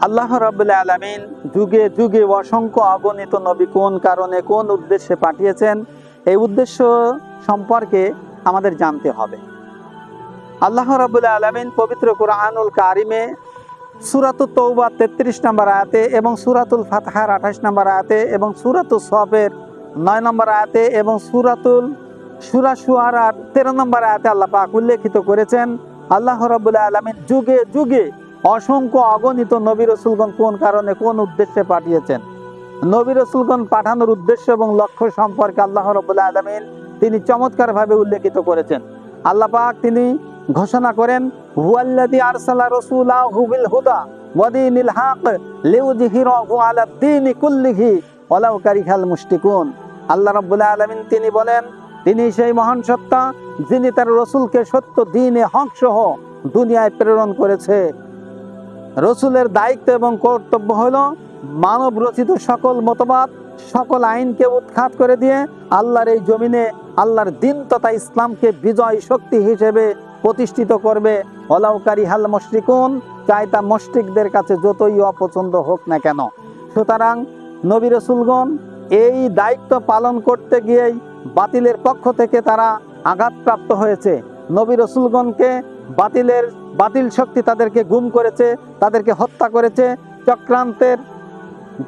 আল্লাহ রাব্বুল আলামিন যুগে যুগে অসংখ্য অগণিত নবী কোন কারণে কোন উদ্দেশ্যে পাঠিয়েছেন, এই উদ্দেশ্য সম্পর্কে আমাদের জানতে হবে। আল্লাহ রাব্বুল আলামিন পবিত্র কুরআনুল কারিমে সূরাতুত তওবা 33 নম্বর আয়াতে এবং সূরাতুল ফাতহার 28 নম্বর আয়াতে এবং সূরাতুস সফের 9 নম্বর আয়াতে এবং সূরা শুআরার 13 নম্বর আয়াতে আল্লাহ পাক উল্লেখিত করেছেন, আল্লাহ রাব্বুল আলামিন যুগে যুগে অসংখ্য অগণিত নবী রাসূলগণ কোন কারণে কোন উদ্দেশ্যে পাঠিয়েছেন। নবী রাসূলগণ পাঠানোর উদ্দেশ্য এবং লক্ষ্য সম্পর্কে আল্লাহ রাব্বুল আলামিন তিনি চমৎকারভাবে উল্লেখিত করেছেন। আল্লাহ পাক তিনি ঘোষণা করেন, হুয়াল্লাযী আরসালা রাসূলাহু বিল হুদা ওয়া দীনিল হক লিইয়ুযহিরাহু আলা দ্বীনি কুল্লিহি ওয়ালাউ কারিহাল মুশরিকুন। আল্লাহ রাব্বুল আলামিন তিনি বলেন, তিনি সেই মহান সত্তা যিনি তার রাসূলকে সত্য দ্বীনে হক সহ দুনিয়ায় প্রেরণ করেছে। রসুলের দায়িত্ব এবং কর্তব্য হলো মানব রচিত সকল মতবাদ, সকল আইনকে উৎখাত করে দিয়ে আল্লাহর এই জমিনে আল্লাহর দ্বীন তথা ইসলামকে বিজয় শক্তি হিসেবে প্রতিষ্ঠিত করবে। ওয়ালাউ কারিহাল মুশরিকুন, চাই তা মুশরিকদের কাছে যতই অপছন্দ হোক না কেন। সুতরাং নবী রাসূলগণ এই দায়িত্ব পালন করতে গিয়েই বাতিলের পক্ষ থেকে তারা আঘাতপ্রাপ্ত হয়েছে। নবী রাসূলগণকে বাতিল শক্তি তাদেরকে গুম করেছে, তাদেরকে হত্যা করেছে, চক্রান্তের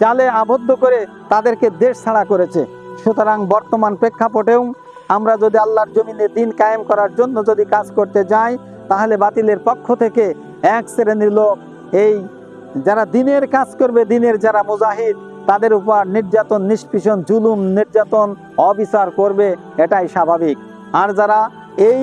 জালে আবদ্ধ করে তাদেরকে দেশ ছাড়া করেছে। সুতরাং বর্তমান প্রেক্ষাপটেও আমরা যদি আল্লাহর জমিনে দ্বীন কায়েম করার জন্য যদি কাজ করতে যাই, তাহলে বাতিলের পক্ষ থেকে এক শ্রেণীর লোক এই যারা দ্বীনের কাজ করবে, দ্বীনের যারা মুজাহিদ, তাদের উপর নির্যাতন, নিষ্পীষণ, জুলুম, নির্যাতন, অবিচার করবে, এটাই স্বাভাবিক। আর যারা এই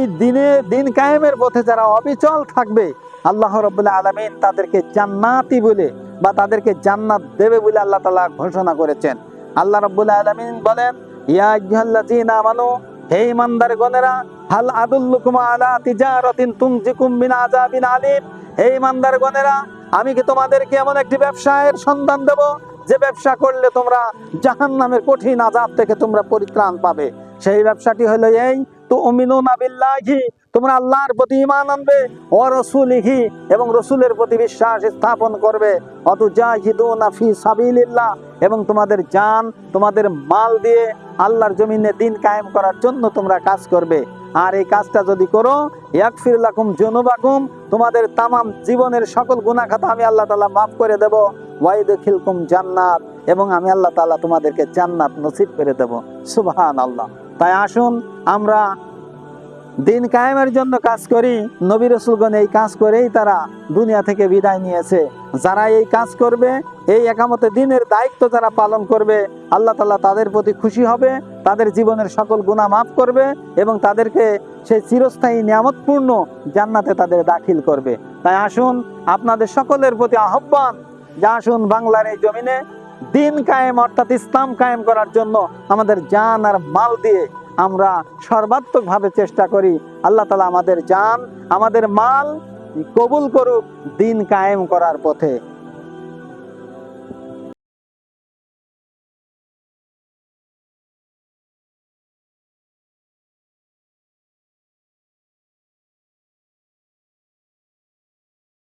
দ্বীন কায়েমের পথে যারা অবিচল থাকবে, আল্লাহ রাব্বুল আলামিন তাদেরকে জান্নাতি বলে বা তাদেরকে জান্নাত দেবে বলে আল্লাহ তাআলা ঘোষণা করেছেন। আল্লাহ রাব্বুল আলামিন বলেন, ইয়া আইয়ুহাল্লাযীনা আমানু, হে ঈমানদারগণেরা, হাল আদুল্লুকুম আলা তিজারাতিন তুনজিকুম মিন আযাবিন আলীম, হে ঈমানদারগণেরা, আমি কি তোমাদেরকে এমন একটি ব্যবসায়ের সন্ধান দেব যে ব্যবসা করলে তোমরা জাহান্নামের কঠিন আযাব থেকে তোমরা পরিত্রাণ পাবে। সেই ব্যবসাটি হলো এই, তুমিনুনা বিল্লাহি, তোমরা আল্লাহর প্রতি ঈমান আনবে, ওয়া রাসূলিহি, এবং রাসূলের প্রতি বিশ্বাস স্থাপন করবে, অতুজাহিদুনা ফি সাবিলিল্লাহ, এবং তোমাদের জান, তোমাদের মাল দিয়ে আল্লাহর জমিনে দ্বীন কায়েম করার জন্য তোমরা কাজ করবে। আর এই কাজটা যদি করো, ইয়াগফির লাকুম যুনুবাকুম, তোমাদের তামাম জীবনের সকল গুনাহ খাতা আমি আল্লাহ তাআলা মাফ করে দেব, ওয়া ইদখিলকুম জান্নাত, এবং আমি আল্লাহ তাআলা তোমাদেরকে জান্নাত নসিব করে দেব। সুবহানাল্লাহ। তাই আসুন আমরা দ্বীন কায়েমের জন্য কাজ করি। নবী রাসূলগণ এই কাজ করেই তারা দুনিয়া থেকে বিদায় নিয়েছে। যারা এই কাজ করবে, এই একামতে দ্বীনের দায়িত্ব যারা পালন করবে, আল্লাহ তাআলা তাদের প্রতি খুশি হবে, তাদের জীবনের সকল গুনাহ মাফ করবে এবং তাদেরকে সেই চিরস্থায়ী নিয়ামতপূর্ণ জান্নাতে তাদের দাখিল করবে। তাই আসুন আপনাদের সকলের প্রতি আহ্বান, যে আসুন বাংলার এই জমিনে দ্বীন কায়েম অর্থাৎ ইসলাম কায়েম করার জন্য আমাদের জান আর মাল দিয়ে আমরা সর্বাত্মকভাবে চেষ্টা করি। আল্লাহ তাআলা আমাদের জান, আমাদের মাল কবুল করুক দ্বীন কায়েম করার পথে।